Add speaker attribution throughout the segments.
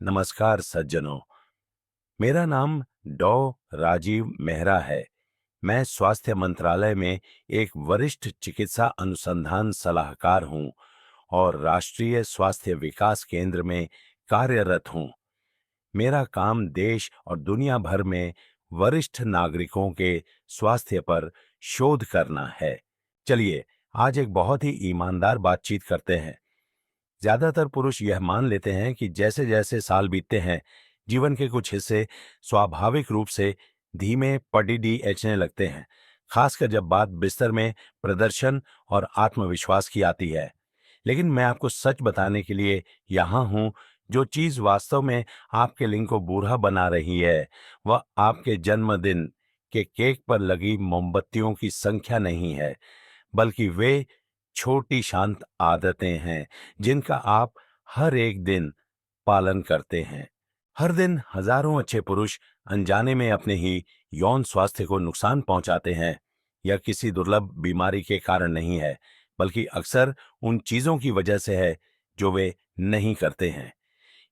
Speaker 1: नमस्कार सज्जनों। मेरा नाम डॉ राजीव मेहरा है। मैं स्वास्थ्य मंत्रालय में एक वरिष्ठ चिकित्सा अनुसंधान सलाहकार हूं और राष्ट्रीय स्वास्थ्य विकास केंद्र में कार्यरत हूं। मेरा काम देश और दुनिया भर में वरिष्ठ नागरिकों के स्वास्थ्य पर शोध करना है। चलिए, आज एक बहुत ही ईमानदार बातचीत करते हैं। ज्यादातर पुरुष यह मान लेते हैं कि जैसे जैसे साल बीतते हैं, जीवन के कुछ हिस्से स्वाभाविक रूप से धीमे पडीडीएचने लगते हैं, खासकर जब बात बिस्तर में प्रदर्शन और आत्मविश्वास की आती है। लेकिन मैं आपको सच बताने के लिए यहाँ हूँ। जो चीज वास्तव में आपके लिंग को बूढ़ा बना रही है, वह आपके जन्मदिन के केक पर लगी मोमबत्तियों की संख्या नहीं है, बल्कि वे छोटी शांत आदतें हैं जिनका आप हर एक दिन पालन करते हैं। हर दिन हजारों अच्छे पुरुष अनजाने में अपने ही यौन स्वास्थ्य को नुकसान पहुंचाते हैं। यह किसी दुर्लभ बीमारी के कारण नहीं है, बल्कि अक्सर उन चीजों की वजह से है जो वे नहीं करते हैं।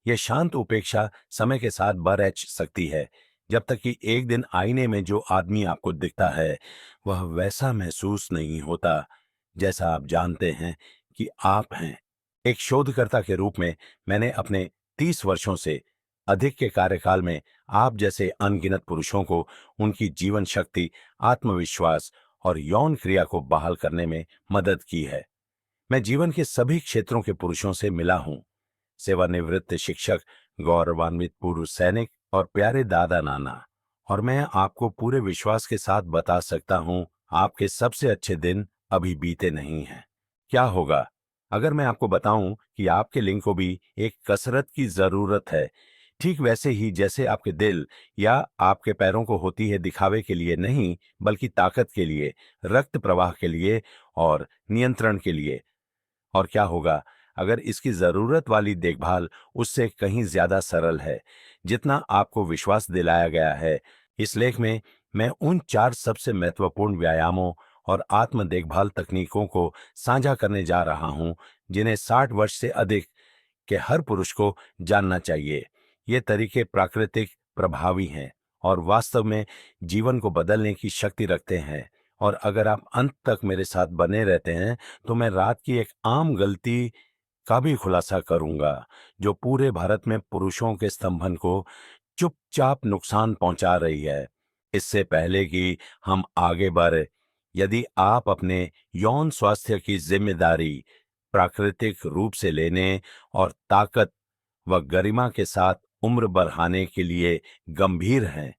Speaker 1: यह शांत उपेक्षा समय के साथ बरहच सकती है, जब तक कि एक दिन आईने में जो आदमी आपको दिखता है, वह वैसा महसूस नहीं होता जैसा आप जानते हैं कि आप हैं। एक शोधकर्ता के रूप में मैंने अपने 30 वर्षों से अधिक के कार्यकाल में आप जैसे अनगिनत पुरुषों को उनकी जीवन शक्ति, आत्मविश्वास और यौन क्रिया को बहाल करने में मदद की है। मैं जीवन के सभी क्षेत्रों के पुरुषों से मिला हूं। सेवानिवृत्त शिक्षक, गौरवान्वित पूर्व सैनिक और प्यारे दादा नाना। और मैं आपको पूरे विश्वास के साथ बता सकता हूं, आपके सबसे अच्छे दिन अभी बीते नहीं हैं। क्या होगा अगर मैं आपको बताऊं कि आपके लिंग को भी एक कसरत की जरूरत है, ठीक वैसे ही जैसे आपके दिल या आपके पैरों को होती है दिखावे के लिए नहीं, बल्कि ताकत के लिए, रक्त प्रवाह के लिए और नियंत्रण के लिए। और क्या होगा अगर इसकी जरूरत वाली देखभाल उससे कहीं ज्यादा सरल है, जितना आपको विश्वास दिलाया गया है। इस लेख में मैं उन 4 सबसे महत्वपूर्ण व्यायामों और आत्म देखभाल तकनीकों को साझा करने जा रहा हूं, जिन्हें 60 वर्ष से अधिक के हर पुरुष को जानना चाहिए। ये तरीके प्राकृतिक, प्रभावी हैं और वास्तव में जीवन को बदलने की शक्ति रखते हैं। और अगर आप अंत तक मेरे साथ बने रहते हैं, तो मैं रात की एक आम गलती का भी खुलासा करूंगा, जो पूरे भारत में पुरुषों के स्तंभन को चुपचाप नुकसान पहुंचा रही है। इससे पहले कि हम आगे बढ़े, यदि आप अपने यौन स्वास्थ्य की जिम्मेदारी प्राकृतिक रूप से लेने और ताकत व गरिमा के साथ उम्र बढ़ाने के लिए गंभीर हैं,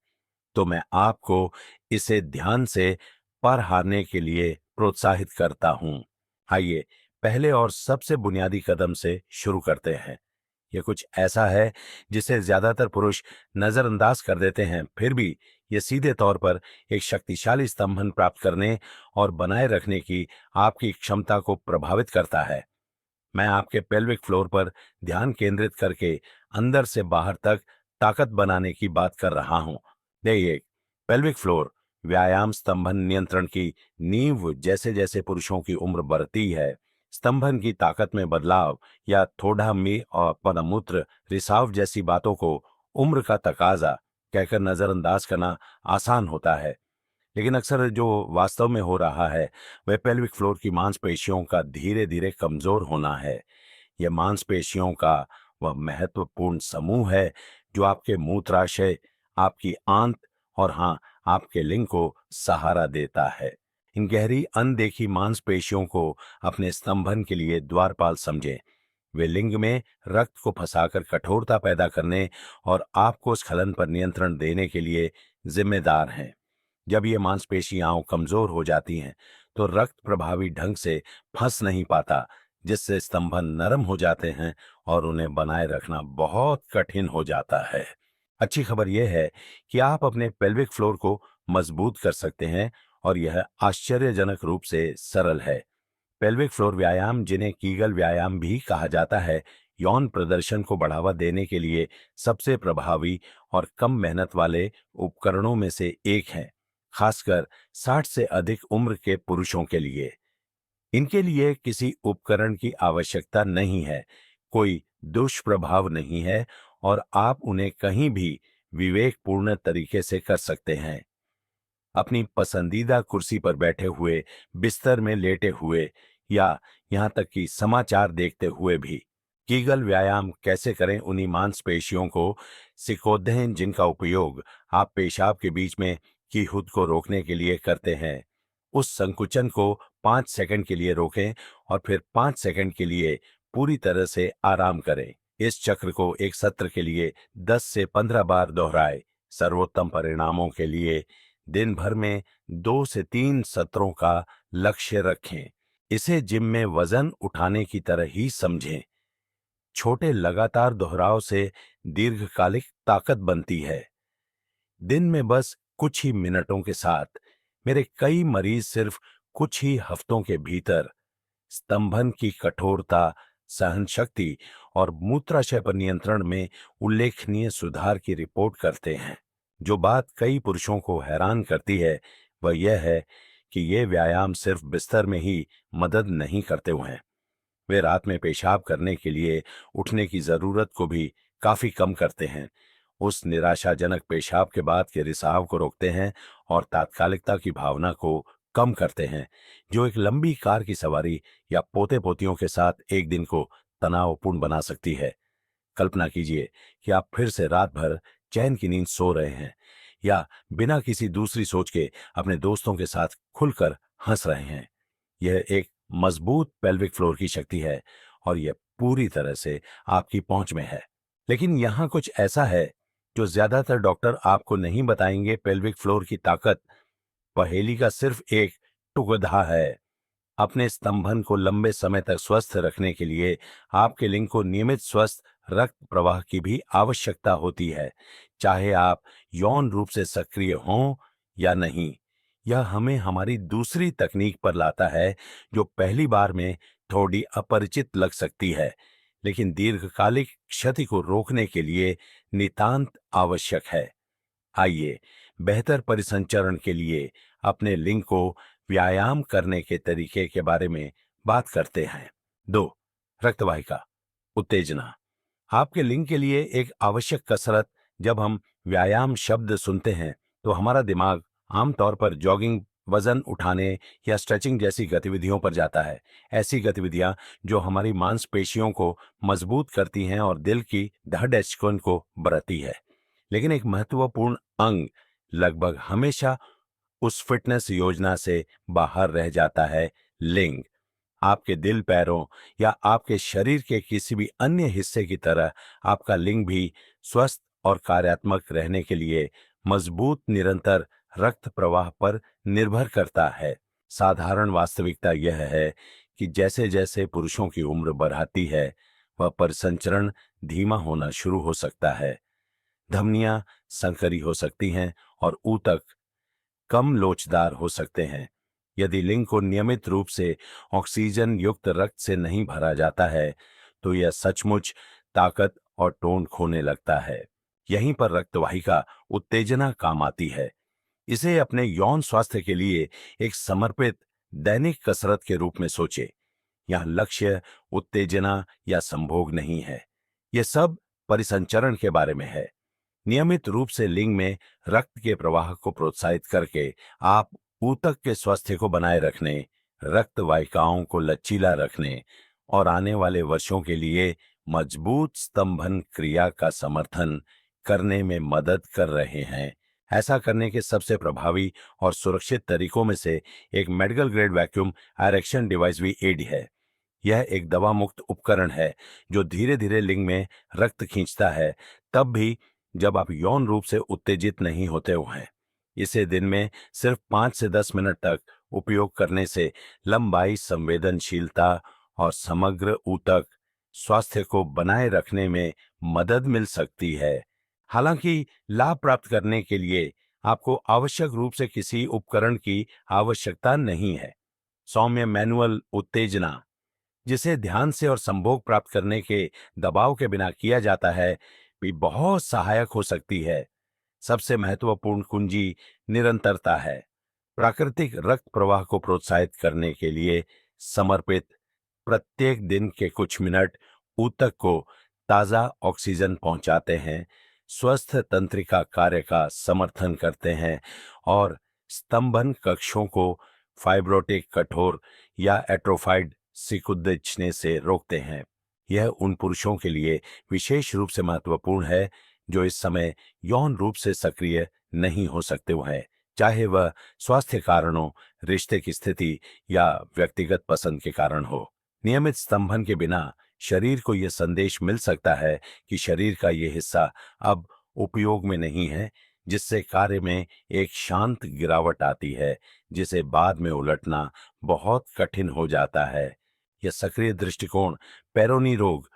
Speaker 1: तो मैं आपको इसे ध्यान से पार हारने के लिए प्रोत्साहित करता हूं। आइए, पहले और सबसे बुनियादी कदम से शुरू करते हैं। यह कुछ ऐसा है जिसे ज्यादातर पुरुष नजरअंदाज कर देते हैं, फिर भी यह सीधे तौर पर एक शक्तिशाली स्तंभन प्राप्त करने और बनाए रखने की आपकी क्षमता को प्रभावित करता है। मैं आपके पेल्विक फ्लोर पर ध्यान केंद्रित करके अंदर से बाहर तक ताकत बनाने की बात कर रहा हूं। देखिए, पेल्विक फ्लोर व्यायाम स्तंभन नियंत्रण की नींव। जैसे जैसे पुरुषों की उम्र बढ़ती है, स्तंभन की ताकत में बदलाव या थोड़ा में और पदमूत्र रिसाव जैसी बातों को उम्र का तकाजा कहकर नजरअंदाज करना आसान होता है। लेकिन अक्सर जो वास्तव में हो रहा है, वह पेल्विक फ्लोर की मांसपेशियों का धीरे धीरे कमजोर होना है। यह मांसपेशियों का वह महत्वपूर्ण समूह है जो आपके मूत्राशय, आपकी आंत और हाँ, आपके लिंग को सहारा देता है। इन गहरी अनदेखी मांसपेशियों को अपने स्तंभन के लिए द्वारपाल समझें। वे लिंग में रक्त को फंसाकर कठोरता पैदा करने और आपको स्खलन पर नियंत्रण देने के लिए जिम्मेदार हैं। जब ये मांसपेशियां कमजोर हो जाती हैं, तो रक्त प्रभावी ढंग से फंस नहीं पाता, जिससे स्तंभन नरम हो जाते हैं और उन्हें बनाए रखना बहुत कठिन हो जाता है। अच्छी खबर यह है कि आप अपने पेल्विक फ्लोर को मजबूत कर सकते हैं और यह आश्चर्यजनक रूप से सरल है। पेल्विक फ्लोर व्यायाम, जिन्हें कीगल व्यायाम भी कहा जाता है, यौन प्रदर्शन को बढ़ावा देने के लिए सबसे प्रभावी और कम मेहनत वाले उपकरणों में से एक है, खासकर 60 से अधिक उम्र के पुरुषों के लिए। इनके लिए किसी उपकरण की आवश्यकता नहीं है, कोई दुष्प्रभाव नहीं है और आप उन्हें कहीं भी विवेकपूर्ण तरीके से कर सकते हैं। अपनी पसंदीदा कुर्सी पर बैठे हुए, बिस्तर में लेटे हुए या यहाँ तक कि समाचार देखते हुए भी। कीगल व्यायाम कैसे करें उन्हीं मांसपेशियों को सिकोड़ें जिनका उपयोग आप पेशाब के बीच में की हुद को रोकने के लिए करते हैं। उस संकुचन को 5 सेकंड के लिए रोकें और फिर 5 सेकंड के लिए पूरी तरह से आराम करें। इस चक्र को एक सत्र के लिए 10 से 15 बार दोहराएं। सर्वोत्तम परिणामों के लिए दिन भर में 2 से 3 सत्रों का लक्ष्य रखें। इसे जिम में वजन उठाने की तरह ही समझें। छोटे लगातार दोहराव से दीर्घकालिक ताकत बनती है। दिन में बस कुछ ही मिनटों के साथ मेरे कई मरीज सिर्फ कुछ ही हफ्तों के भीतर स्तंभन की कठोरता, सहन शक्ति और मूत्राशय पर नियंत्रण में उल्लेखनीय सुधार की रिपोर्ट करते हैं। जो बात कई पुरुषों को हैरान करती है वह यह है कि ये व्यायाम सिर्फ बिस्तर में ही मदद नहीं करते हुए हैं, वे रात में पेशाब करने के लिए उठने की जरूरत को भी काफी कम करते हैं। उस निराशाजनक पेशाब के बाद के रिसाव को रोकते हैं और तात्कालिकता की भावना को कम करते हैं, जो एक लंबी कार की सवारी या पोते पोतियों के साथ एक दिन को तनावपूर्ण बना सकती है। कल्पना कीजिए कि आप फिर से रात भर चैन की नींद सो रहे हैं या बिना किसी दूसरी सोच के अपने दोस्तों के साथ खुलकर हंस रहे हैं। यह एक मजबूत पेल्विक फ्लोर की शक्ति है और यह पूरी तरह से आपकी पहुंच में है। लेकिन यहां कुछ ऐसा है जो ज्यादातर डॉक्टर आपको नहीं बताएंगे। पेल्विक फ्लोर की ताकत पहेली का सिर्फ एक टुकड़ा है। अपने स्तंभन को लंबे समय तक स्वस्थ रखने के लिए आपके लिंग को नियमित स्वस्थ रक्त प्रवाह की भी आवश्यकता होती है, चाहे आप यौन रूप से सक्रिय हों या नहीं। यह हमें हमारी दूसरी तकनीक पर लाता है, जो पहली बार में थोड़ी अपरिचित लग सकती है, लेकिन दीर्घकालिक क्षति को रोकने के लिए नितांत आवश्यक है। आइए बेहतर परिसंचरण के लिए अपने लिंग को व्यायाम करने के तरीके के बारे में बात करते हैं। 2. रक्तवाहिका उत्तेजना आपके लिंग के लिए एक आवश्यक कसरत। जब हम व्यायाम शब्द सुनते हैं तो हमारा दिमाग आमतौर पर जॉगिंग, वजन उठाने या स्ट्रेचिंग जैसी गतिविधियों पर जाता है। ऐसी गतिविधियां जो हमारी मांसपेशियों को मजबूत करती हैं और दिल की धड़कन को बढ़ाती है। लेकिन एक महत्वपूर्ण अंग लगभग हमेशा उस फिटनेस योजना से बाहर रह जाता है, लिंग। आपके दिल, पैरों या आपके शरीर के किसी भी अन्य हिस्से की तरह आपका लिंग भी स्वस्थ और कार्यात्मक रहने के लिए मजबूत निरंतर रक्त प्रवाह पर निर्भर करता है। साधारण वास्तविकता यह है कि जैसे जैसे पुरुषों की उम्र बढ़ती है वह परिसंचरण धीमा होना शुरू हो सकता है। धमनियां संकरी हो सकती हैं और ऊतक कम लोचदार हो सकते हैं। यदि लिंग को नियमित रूप से ऑक्सीजन युक्त रक्त से नहीं भरा जाता है तो यह सचमुच ताकत और टोन खोने लगता है। यहीं पर रक्तवाहिका उत्तेजना काम आती है। इसे अपने यौन स्वास्थ्य के लिए एक समर्पित दैनिक कसरत के रूप में सोचें। यह लक्ष्य उत्तेजना या संभोग नहीं है, यह सब परिसंचरण के बारे में है। नियमित रूप से लिंग में रक्त के प्रवाह को प्रोत्साहित करके आप ऊतक के स्वास्थ्य को बनाए रखने, रक्त वाहिकाओं को लचीला रखने और आने वाले वर्षों के लिए मजबूत स्तंभन क्रिया का समर्थन करने में मदद कर रहे हैं। ऐसा करने के सबसे प्रभावी और सुरक्षित तरीकों में से एक medical grade vacuum erection device भी एड है। यह एक दवा मुक्त उपकरण है जो धीरे धीरे लिंग में रक्त खींचता है, तब भी जब आप यौन रूप से उत्तेजित नहीं होते हुए हैं। इसे दिन में सिर्फ 5 से 10 मिनट तक उपयोग करने से लंबाई, संवेदनशीलता और समग्र ऊतक स्वास्थ्य को बनाए रखने में मदद मिल सकती है। हालांकि लाभ प्राप्त करने के लिए आपको आवश्यक रूप से किसी उपकरण की आवश्यकता नहीं है। सौम्य मैनुअल उत्तेजना, जिसे ध्यान से और संभोग प्राप्त करने के दबाव के बिना किया जाता है, भी बहुत सहायक हो सकती है। सबसे महत्वपूर्ण कुंजी निरंतरता है। प्राकृतिक रक्त प्रवाह को प्रोत्साहित करने के लिए समर्पित प्रत्येक दिन के कुछ मिनट ऊतक को ताज़ा ऑक्सीजन पहुंचाते हैं, स्वस्थ तंत्रिका कार्य का समर्थन करते हैं और स्तंभन कक्षों को फाइब्रोटिक कठोर या एट्रोफाइड सिकुड़ने से रोकते हैं। यह उन पुरुषों के लिए विशेष रूप से महत्वपूर्ण है जो इस समय यौन रूप से सक्रिय नहीं हो सकते हैं, चाहे वह स्वास्थ्य कारणों, रिश्ते की स्थिति या व्यक्तिगत पसंद के कारण हो। नियमित स्तंभन के बिना शरीर को यह संदेश मिल सकता है कि शरीर का यह हिस्सा अब उपयोग में नहीं है, जिससे कार्य में एक शांत गिरावट आती है, जिसे बाद में उलटना बहुत कठिन हो जाता है। यह सक्रिय दृष्टिकोण पेरोनी रोग,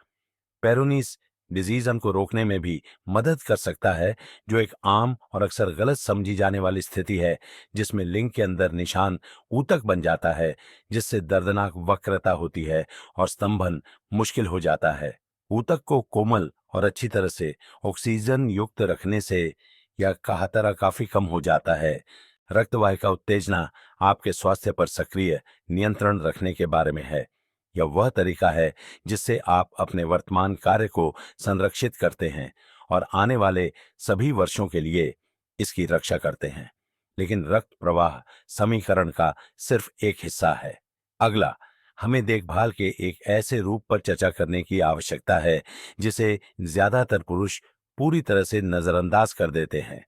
Speaker 1: पेरोनीस डिजीजन को रोकने में भी मदद कर सकता है, जो एक आम और अक्सर गलत समझी जाने वाली स्थिति है, जिसमें लिंग के अंदर निशान ऊतक बन जाता है, जिससे दर्दनाक वक्रता होती है और स्तंभन मुश्किल हो जाता है। ऊतक को कोमल और अच्छी तरह से ऑक्सीजन युक्त रखने से यह काहतरा काफी कम हो जाता है। रक्तवाहिका उत्तेजना आपके स्वास्थ्य पर सक्रिय नियंत्रण रखने के बारे में है। यह वह तरीका है जिससे आप अपने वर्तमान कार्य को संरक्षित करते हैं और आने वाले सभी वर्षों के लिए इसकी रक्षा करते हैं। लेकिन रक्त प्रवाह समीकरण का सिर्फ एक हिस्सा है। अगला, हमें देखभाल के एक ऐसे रूप पर चर्चा करने की आवश्यकता है जिसे ज्यादातर पुरुष पूरी तरह से नजरअंदाज कर देते हैं।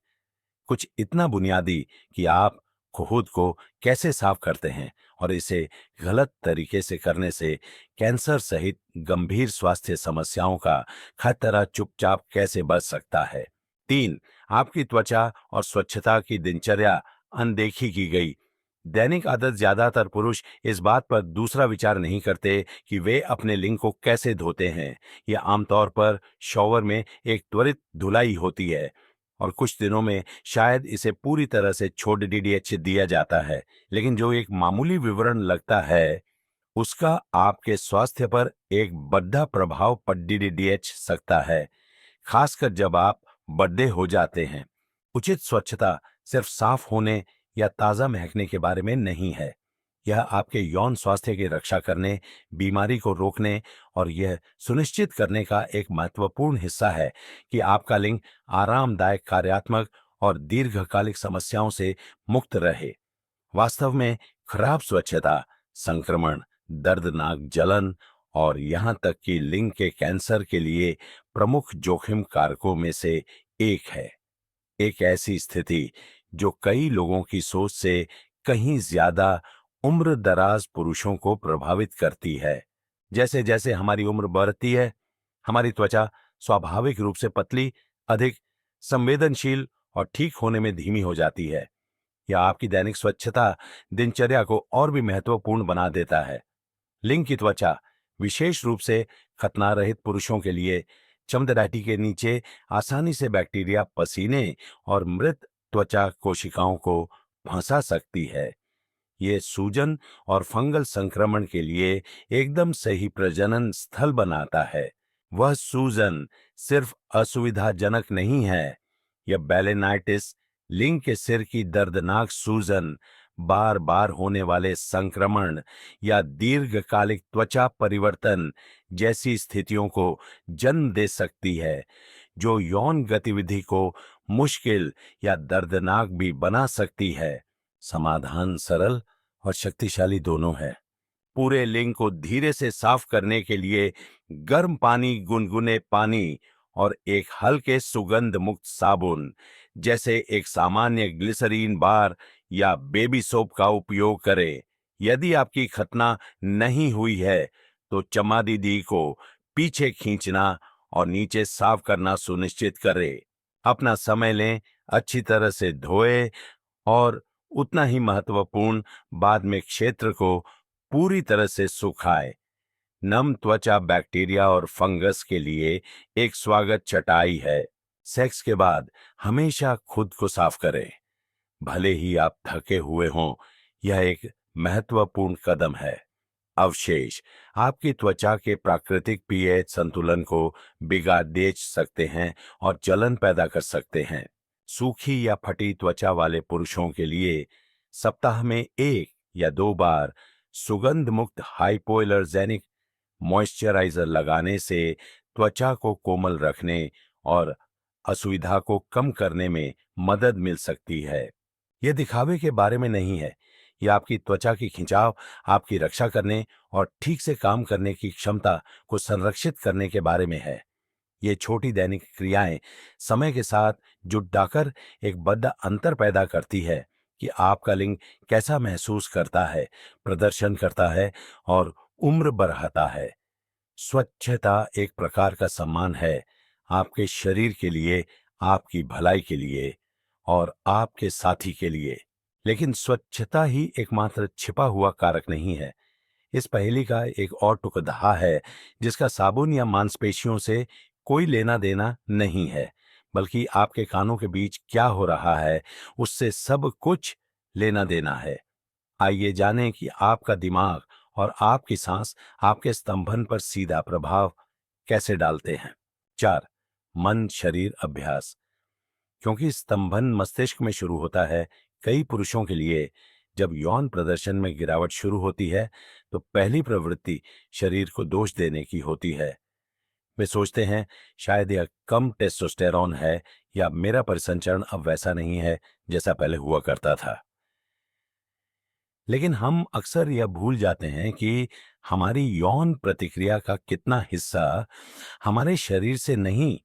Speaker 1: कुछ इतना बुनियादी कि आप खुद को कैसे साफ करते हैं और इसे गलत तरीके से करने से कैंसर सहित गंभीर स्वास्थ्य समस्याओं का खतरा चुपचाप कैसे बच सकता है। 3, आपकी त्वचा और स्वच्छता की दिनचर्या अनदेखी की गई। दैनिक आदत ज्यादातर पुरुष इस बात पर दूसरा विचार नहीं करते कि वे अपने लिंग को कैसे धोते हैं। यह आमतौर पर शॉवर में एक त्वरित धुलाई होती है और कुछ दिनों में शायद इसे पूरी तरह से छोड़ डीडीएच दिया जाता है, लेकिन जो एक मामूली विवरण लगता है उसका आपके स्वास्थ्य पर एक बड़ा प्रभाव पड़ डीडीएच सकता है, खासकर जब आप बड़े हो जाते हैं। उचित स्वच्छता सिर्फ साफ होने या ताजा महकने के बारे में नहीं है। यह आपके यौन स्वास्थ्य की रक्षा करने, बीमारी को रोकने और यह सुनिश्चित करने का एक महत्वपूर्ण हिस्सा है कि आपका लिंग आरामदायक, कार्यात्मक और दीर्घकालिक समस्याओं से मुक्त रहे। वास्तव में खराब स्वच्छता संक्रमण, दर्दनाक जलन और यहां तक कि लिंग के कैंसर के लिए प्रमुख जोखिम कारकों में से एक है। एक ऐसी स्थिति जो कई लोगों की सोच से कहीं ज्यादा उम्र दराज पुरुषों को प्रभावित करती है। जैसे जैसे हमारी उम्र बढ़ती है, हमारी त्वचा स्वाभाविक रूप से पतली, अधिक संवेदनशील और ठीक होने में धीमी हो जाती है। यह आपकी दैनिक स्वच्छता दिनचर्या को और भी महत्वपूर्ण बना देता है। लिंग की त्वचा, विशेष रूप से खतना रहित पुरुषों के लिए, चमड़ाटी के नीचे आसानी से बैक्टीरिया, पसीने और मृत त्वचा कोशिकाओं को फंसा सकती है। ये सूजन और फंगल संक्रमण के लिए एकदम सही प्रजनन स्थल बनाता है। वह सूजन सिर्फ असुविधाजनक नहीं है, यह बेलेनाइटिस, लिंग के सिर की दर्दनाक सूजन, बार बार होने वाले संक्रमण या दीर्घकालिक त्वचा परिवर्तन जैसी स्थितियों को जन्म दे सकती है, जो यौन गतिविधि को मुश्किल या दर्दनाक भी बना सकती है। समाधान सरल और शक्तिशाली दोनों है। पूरे लिंग को धीरे से साफ करने के लिए गर्म पानी, गुनगुने पानी और एक हल्के सुगंध मुक्त साबुन जैसे एक सामान्य ग्लिसरीन बार या बेबी सोप का उपयोग करें। यदि आपकी खतना नहीं हुई है तो चमादीदी को पीछे खींचना और नीचे साफ करना सुनिश्चित करें। अपना समय लें, अच्छी तरह से धोएं और उतना ही महत्वपूर्ण, बाद में क्षेत्र को पूरी तरह से सुखाए। नम त्वचा बैक्टीरिया और फंगस के लिए एक स्वागत चटाई है। सेक्स के बाद हमेशा खुद को साफ करें। भले ही आप थके हुए हों, यह एक महत्वपूर्ण कदम है। अवशेष आपकी त्वचा के प्राकृतिक पीएच संतुलन को बिगाड़ दे सकते हैं और जलन पैदा कर सकते हैं। सूखी या फटी त्वचा वाले पुरुषों के लिए सप्ताह में 1 या 2 बार सुगंध मुक्त हाइपोएलर्जेनिक मॉइस्चराइजर लगाने से त्वचा को कोमल रखने और असुविधा को कम करने में मदद मिल सकती है। यह दिखावे के बारे में नहीं है, यह आपकी त्वचा की खिंचाव, आपकी रक्षा करने और ठीक से काम करने की क्षमता को संरक्षित करने के बारे में है। ये छोटी दैनिक क्रियाएं समय के साथ जुट जाकर एक बड़ा अंतर पैदा करती है कि आपका लिंग कैसा महसूस करता है, प्रदर्शन करता है और उम्र बढ़ाता है। स्वच्छता एक प्रकार का सम्मान है, आपके शरीर के लिए, आपकी भलाई के लिए और आपके साथी के लिए। लेकिन स्वच्छता ही एकमात्र छिपा हुआ कारक नहीं है। इस पहेली का एक और टुकड़ा है जिसका साबुन या मांसपेशियों से कोई लेना देना नहीं है, बल्कि आपके कानों के बीच क्या हो रहा है उससे सब कुछ लेना देना है। आइए जानें कि आपका दिमाग और आपकी सांस आपके स्तंभन पर सीधा प्रभाव कैसे डालते हैं। 4. मन शरीर अभ्यास। क्योंकि स्तंभन मस्तिष्क में शुरू होता है, कई पुरुषों के लिए जब यौन प्रदर्शन में गिरावट शुरू होती है तो पहली प्रवृत्ति शरीर को दोष देने की होती है। वे सोचते हैं शायद यह कम टेस्टोस्टेरॉन है या मेरा परिसंचरण अब वैसा नहीं है जैसा पहले हुआ करता था। लेकिन हम अक्सर यह भूल जाते हैं कि हमारी यौन प्रतिक्रिया का कितना हिस्सा हमारे शरीर से नहीं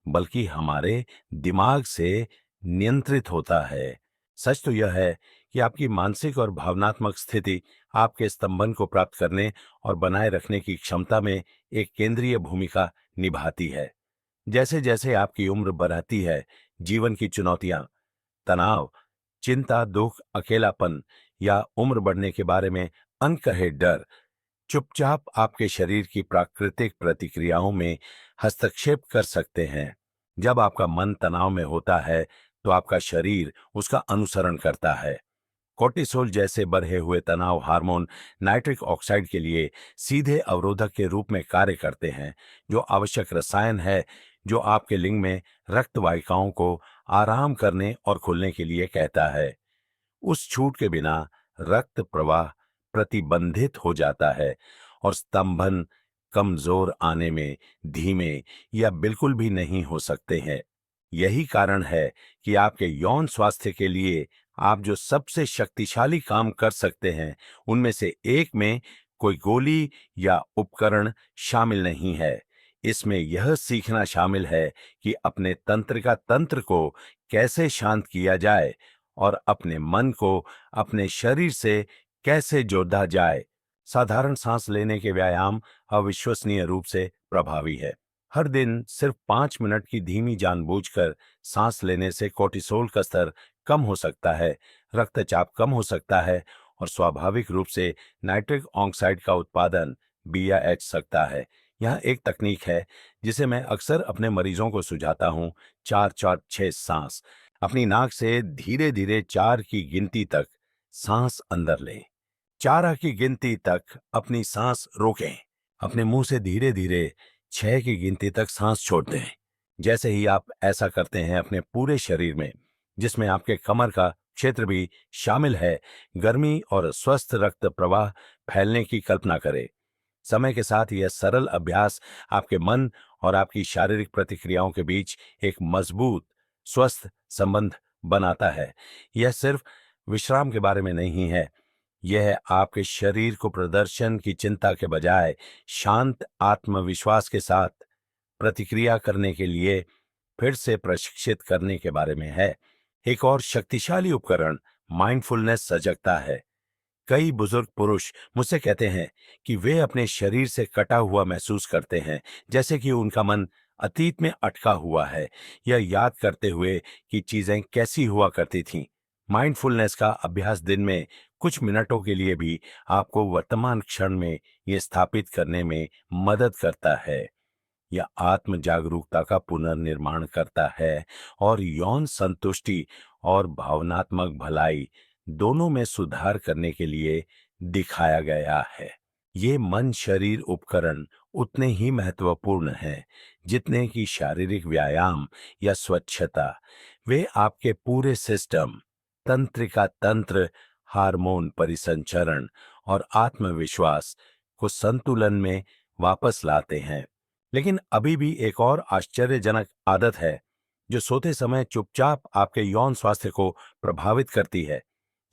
Speaker 1: बल्कि हमारे दिमाग से नियंत्रित होता है। सच तो यह है कि आपकी मानसिक और भावनात्मक स्थिति आपके स्तंभन को प्राप्त करने और बनाए रखने की क्षमता में एक केंद्रीय भूमिका निभाती है। जैसे जैसे आपकी उम्र बढ़ती है, जीवन की चुनौतियां, तनाव, चिंता, दुख, अकेलापन या उम्र बढ़ने के बारे में अनकहे डर चुपचाप आपके शरीर की प्राकृतिक प्रतिक्रियाओं में हस्तक्षेप कर सकते हैं। जब आपका मन तनाव में होता है तो आपका शरीर उसका अनुसरण करता है। कोर्टिसोल जैसे बढ़े हुए तनाव हार्मोन नाइट्रिक ऑक्साइड के लिए सीधे अवरोधक के रूप में कार्य करते हैं, जो आवश्यक रसायन है जो आपके लिंग में रक्त वाहिकाओं को आराम करने और खुलने के लिए कहता है। उस छूट के बिना रक्त प्रवाह प्रतिबंधित हो जाता है और स्तंभन कमजोर आने में धीमे या बिल्कुल भी नहीं हो सकते हैं। यही कारण है कि आपके यौन स्वास्थ्य के लिए आप जो सबसे शक्तिशाली काम कर सकते हैं उनमें से एक में कोई गोली या उपकरण शामिल नहीं है। इसमें यह सीखना शामिल है कि अपने तंत्रिका तंत्र को कैसे शांत किया जाए और अपने मन को अपने शरीर से कैसे जोड़ा जाए। साधारण सांस लेने के व्यायाम अविश्वसनीय रूप से प्रभावी है। हर दिन सिर्फ 5 मिनट की धीमी जानबूझकर सांस लेने से कोर्टिसोल का स्तर कम हो सकता है, रक्तचाप कम हो सकता है और स्वाभाविक रूप से नाइट्रिक ऑक्साइड का उत्पादन BIH सकता है। यह एक तकनीक है जिसे मैं अक्सर अपने मरीजों को सुझाता हूँ। 4-4-6 सांस। अपनी नाक से धीरे धीरे 4 की गिनती तक सांस अंदर लें। 4 की गिनती तक अपनी सांस रोकें। अपने मुंह से धीरे धीरे 6 की गिनती तक सांस छोड़ दें। जैसे ही आप ऐसा करते हैं अपने पूरे शरीर में, जिसमें आपके कमर का क्षेत्र भी शामिल है, गर्मी और स्वस्थ रक्त प्रवाह फैलने की कल्पना करें। समय के साथ यह सरल अभ्यास आपके मन और आपकी शारीरिक प्रतिक्रियाओं के बीच एक मजबूत स्वस्थ संबंध बनाता है। यह सिर्फ विश्राम के बारे में नहीं है, यह आपके शरीर को प्रदर्शन की चिंता के बजाय शांत आत्मविश्वास के साथ प्रतिक्रिया करने के लिए फिर से प्रशिक्षित करने के बारे में है। एक और शक्तिशाली उपकरण माइंडफुलनेस सजगता है। कई बुजुर्ग पुरुष मुझसे कहते हैं कि वे अपने शरीर से कटा हुआ महसूस करते हैं, जैसे कि उनका मन अतीत में अटका हुआ है, यह याद करते हुए कि चीजें कैसी हुआ करती थीं। माइंडफुलनेस का अभ्यास दिन में कुछ मिनटों के लिए भी आपको वर्तमान क्षण में ये स्थापित करने में मदद करता है। यह आत्म जागरूकता का पुनर्निर्माण करता है और यौन संतुष्टि और भावनात्मक भलाई दोनों में सुधार करने के लिए दिखाया गया है। ये मन शरीर उपकरण उतने ही महत्वपूर्ण हैं जितने कि शारीरिक व्यायाम या स्वच्छता। वे आपके पूरे सिस्टम, तंत्रिका तंत्र, हार्मोन परिसंचरण और आत्मविश्वास को संतुलन में वापस लाते हैं। लेकिन अभी भी एक और आश्चर्यजनक आदत है जो सोते समय चुपचाप आपके यौन स्वास्थ्य को प्रभावित करती है।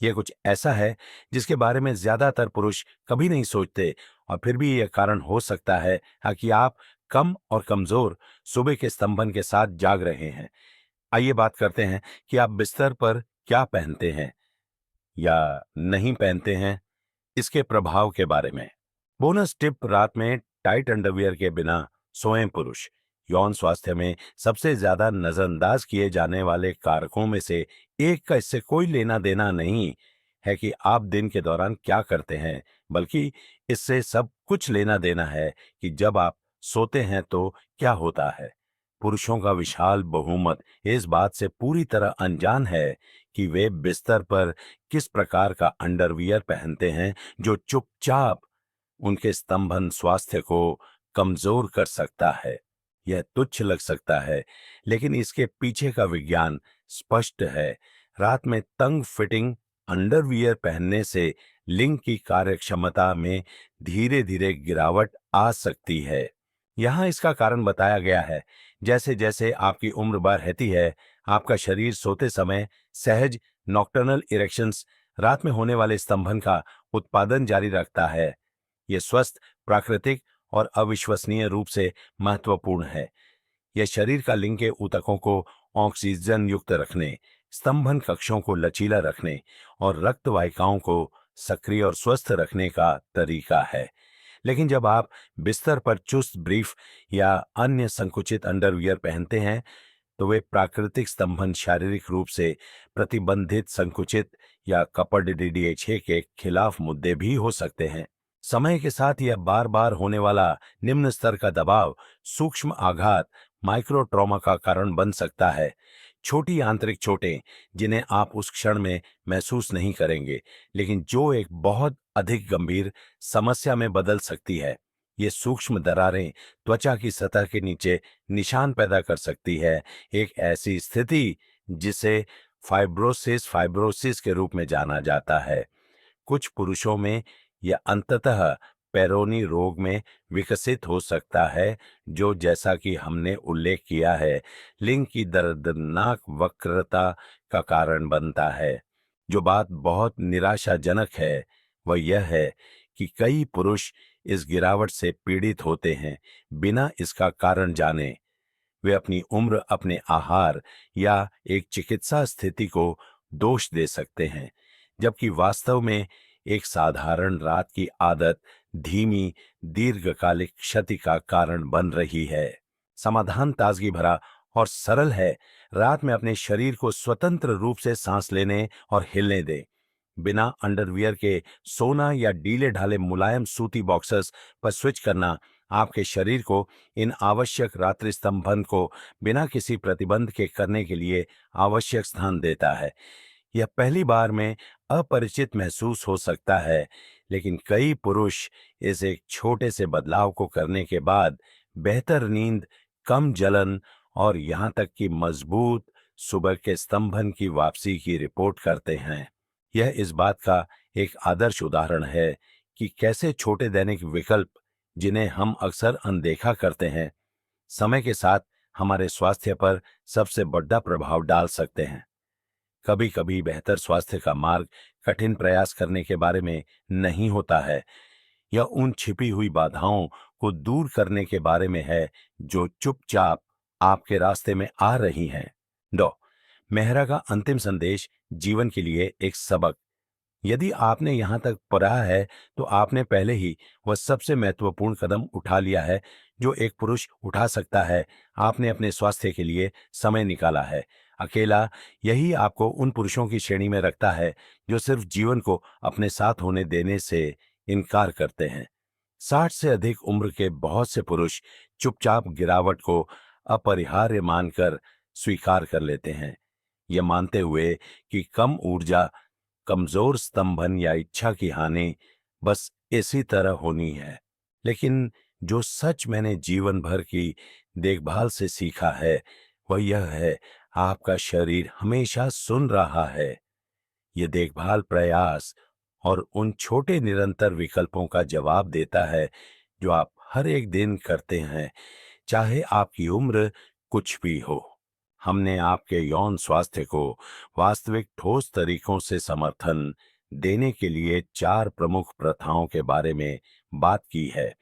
Speaker 1: यह कुछ ऐसा है जिसके बारे में ज्यादातर पुरुष कभी नहीं सोचते, और फिर भी यह कारण हो सकता है कि आप कम और कमजोर सुबह के स्तंभन के साथ जाग रहे हैं। आइए बात करते हैं कि आप बिस्तर पर क्या पहनते हैं या नहीं पहनते हैं, इसके प्रभाव के बारे में। बोनस टिप: रात में टाइट अंडरवियर के बिना सोएं पुरुष। यौन स्वास्थ्य में सबसे ज्यादा नजरअंदाज किए जाने वाले कारकों में से एक का इससे कोई लेना देना नहीं है कि आप दिन के दौरान क्या करते हैं, बल्कि इससे सब कुछ लेना देना है कि जब आप सोते हैं तो क्या होता है। पुरुषों का विशाल बहुमत इस बात से पूरी तरह अनजान है कि वे बिस्तर पर किस प्रकार का अंडरवियर पहनते हैं जो चुपचाप उनके स्तंभन स्वास्थ्य को कमजोर कर सकता है। यह तुच्छ लग सकता है, लेकिन इसके पीछे का विज्ञान स्पष्ट है। रात में तंग फिटिंग अंडरवियर पहनने से लिंग की कार्यक्षमता में धीरे धीरे गिरावट आ सकती है। यहाँ इसका कारण बताया गया है। जैसे जैसे आपकी उम्र बढ़ती है, आपका शरीर सोते समय सहज नॉक्टर्नल इरेक्शंस, रात में होने वाले स्तंभन का उत्पादन जारी रखता है। यह स्वस्थ, प्राकृतिक और अविश्वसनीय रूप से महत्वपूर्ण है। यह शरीर का लिंग के ऊतकों को ऑक्सीजन युक्त रखने, स्तंभन कक्षों को लचीला रखने और रक्त वाहिकाओं को सक्रिय और स्वस्थ रखने का तरीका है। लेकिन जब आप बिस्तर पर चुस्त ब्रीफ या अन्य संकुचित अंडरवियर पहनते हैं, तो वे प्राकृतिक स्तंभन शारीरिक रूप से प्रतिबंधित, संकुचित या कपड़ डीडीएचए के खिलाफ मुद्दे भी हो सकते हैं। समय के साथ यह बार बार होने वाला निम्न स्तर का दबाव, सूक्ष्म आघात, माइक्रो ट्रॉमा का कारण बन सकता है। छोटी आंतरिक चोटें जिन्हें आप उस क्षण में महसूस नहीं करेंगे, लेकिन जो एक बहुत अधिक गंभीर समस्या में बदल सकती है। ये सूक्ष्म दरारें त्वचा की सतह के नीचे निशान पैदा कर सकती है, एक ऐसी स्थिति जिसे फाइब्रोसिस के रूप में जाना जाता है। कुछ पुरुषों में यह अंततः पेरोनी रोग में विकसित हो सकता है, जो, जैसा कि हमने उल्लेख किया है, लिंग की दर्दनाक वक्रता का कारण बनता है। जो बात बहुत निराशाजनक है वह यह है कि कई पुरुष इस गिरावट से पीड़ित होते हैं बिना इसका कारण जाने। वे अपनी उम्र, अपने आहार या एक चिकित्सा स्थिति को दोष दे सकते हैं, जबकि वास्तव में एक साधारण रात की आदत धीमी, दीर्घकालिक क्षति का कारण बन रही है। समाधान ताजगी भरा और सरल है। रात में अपने शरीर को स्वतंत्र रूप से सांस लेने और हिलने दें। बिना अंडरवियर के सोना या ढीले ढाले मुलायम सूती बॉक्सर्स पर स्विच करना आपके शरीर को इन आवश्यक रात्रि स्तंभन को बिना किसी प्रतिबंध के करने के लिए आवश्यक स्थान देता है। यह पहली बार में अपरिचित महसूस हो सकता है, लेकिन कई पुरुष इस एक छोटे से बदलाव को करने के बाद बेहतर नींद, कम जलन और यहां तक कि मजबूत सुबह के स्तंभन की वापसी की रिपोर्ट करते हैं। यह इस बात का एक आदर्श उदाहरण है कि कैसे छोटे दैनिक विकल्प, जिन्हें हम अक्सर अनदेखा करते हैं, समय के साथ हमारे स्वास्थ्य पर सबसे बड़ा प्रभाव डाल सकते हैं। कभी कभी बेहतर स्वास्थ्य का मार्ग कठिन प्रयास करने के बारे में नहीं होता है, यह उन छिपी हुई बाधाओं को दूर करने के बारे में है जो चुपचाप आपके रास्ते में आ रही हैं। डॉ मेहरा का अंतिम संदेश जीवन के लिए एक सबक। यदि आपने यहां तक पढ़ा है, तो आपने पहले ही वह सबसे महत्वपूर्ण कदम उठा लिया है जो एक पुरुष उठा सकता है। आपने अपने स्वास्थ्य के लिए समय निकाला है। अकेला यही आपको उन पुरुषों की श्रेणी में रखता है जो सिर्फ जीवन को अपने साथ होने देने से इनकार करते हैं। 60 से अधिक उम्र के बहुत से पुरुष चुपचाप गिरावट को अपरिहार्य मानकर स्वीकार कर लेते हैं, यह मानते हुए कि कम ऊर्जा, कमजोर स्तंभन या इच्छा की हानि बस इसी तरह होनी है। लेकिन जो सच मैंने जीवन भर की देखभाल से सीखा है वह यह है, आपका शरीर हमेशा सुन रहा है। ये देखभाल प्रयास और उन छोटे निरंतर विकल्पों का जवाब देता है जो आप हर एक दिन करते हैं। चाहे आपकी उम्र कुछ भी हो। हमने आपके यौन स्वास्थ्य को वास्तविक ठोस तरीकों से समर्थन देने के लिए 4 प्रमुख प्रथाओं के बारे में बात की है।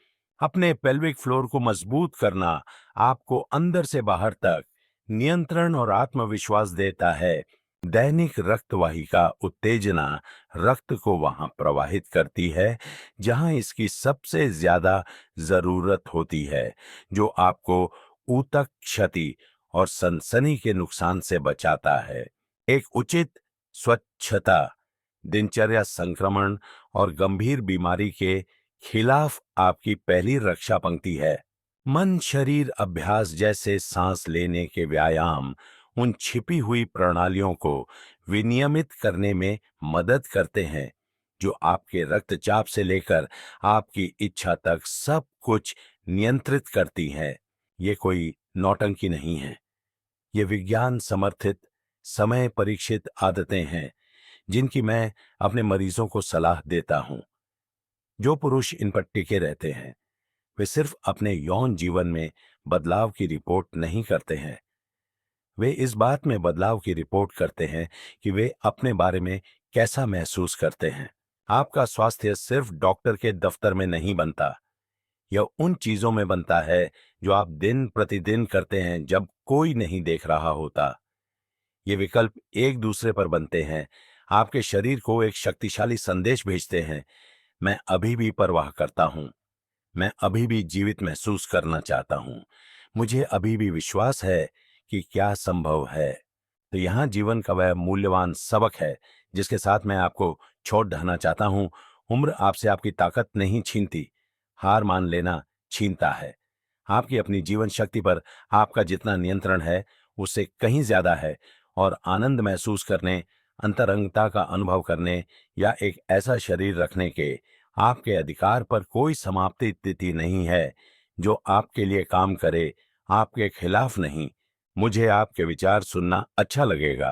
Speaker 1: अपने पेल्विक फ्लोर को मजबूत करना आपको अंदर से बाहर तक नियंत्रण और आत्मविश्वास देता है। दैनिक रक्त वाहिका उत्तेजना रक्त को वहां प्रवाहित करती है जहां इसकी सबसे ज्यादा जरूरत होती है, जो आपको ऊतक क्षति और सनसनी के नुकसान से बचाता है। एक उचित स्वच्छता दिनचर्या संक्रमण और गंभीर बीमारी के खिलाफ आपकी पहली रक्षा पंक्ति है। मन शरीर अभ्यास जैसे सांस लेने के व्यायाम उन छिपी हुई प्रणालियों को विनियमित करने में मदद करते हैं जो आपके रक्तचाप से लेकर आपकी इच्छा तक सब कुछ नियंत्रित करती हैं। ये कोई नौटंकी नहीं है। ये विज्ञान समर्थित समय परीक्षित आदतें हैं जिनकी मैं अपने मरीजों को सलाह देता हूं। जो पुरुष इन पर टिके रहते हैं वे सिर्फ अपने यौन जीवन में बदलाव की रिपोर्ट नहीं करते हैं, वे इस बात में बदलाव की रिपोर्ट करते हैं कि वे अपने बारे में कैसा महसूस करते हैं। आपका स्वास्थ्य सिर्फ डॉक्टर के दफ्तर में नहीं बनता, यह उन चीजों में बनता है जो आप दिन प्रतिदिन करते हैं जब कोई नहीं देख रहा होता। ये विकल्प एक दूसरे पर बनते हैं, आपके शरीर को एक शक्तिशाली संदेश भेजते हैं। मैं अभी भी परवाह करता हूं, मैं अभी भी जीवित महसूस करना चाहता हूं, मुझे अभी भी विश्वास है कि क्या संभव है। तो यहाँ जीवन का वह मूल्यवान सबक है जिसके साथ मैं आपको छोड़ ढहना चाहता हूं। उम्र आपसे आपकी ताकत नहीं छीनती, हार मान लेना छीनता है। आपकी अपनी जीवन शक्ति पर आपका जितना नियंत्रण है उससे कहीं ज्यादा है, और आनंद महसूस करने, अंतरंगता का अनुभव करने या एक ऐसा शरीर रखने के आपके अधिकार पर कोई समाप्ति तिथि नहीं है जो आपके लिए काम करे, आपके खिलाफ नहीं। मुझे आपके विचार सुनना अच्छा लगेगा।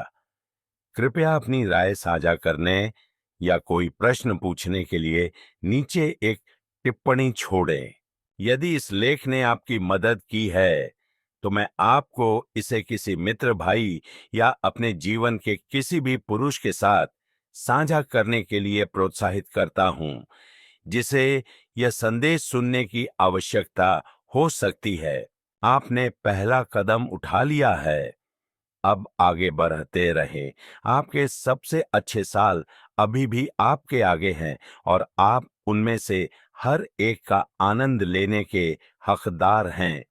Speaker 1: कृपया अपनी राय साझा करने या कोई प्रश्न पूछने के लिए नीचे एक टिप्पणी छोड़ें। यदि इस लेख ने आपकी मदद की है तो मैं आपको इसे किसी मित्र, भाई या अपने जीवन के किसी भी पुरुष के साथ साझा करने के लिए प्रोत्साहित करता हूं जिसे यह संदेश सुनने की आवश्यकता हो सकती है। आपने पहला कदम उठा लिया है, अब आगे बढ़ते रहें। आपके सबसे अच्छे साल अभी भी आपके आगे हैं और आप उनमें से हर एक का आनंद लेने के हकदार हैं।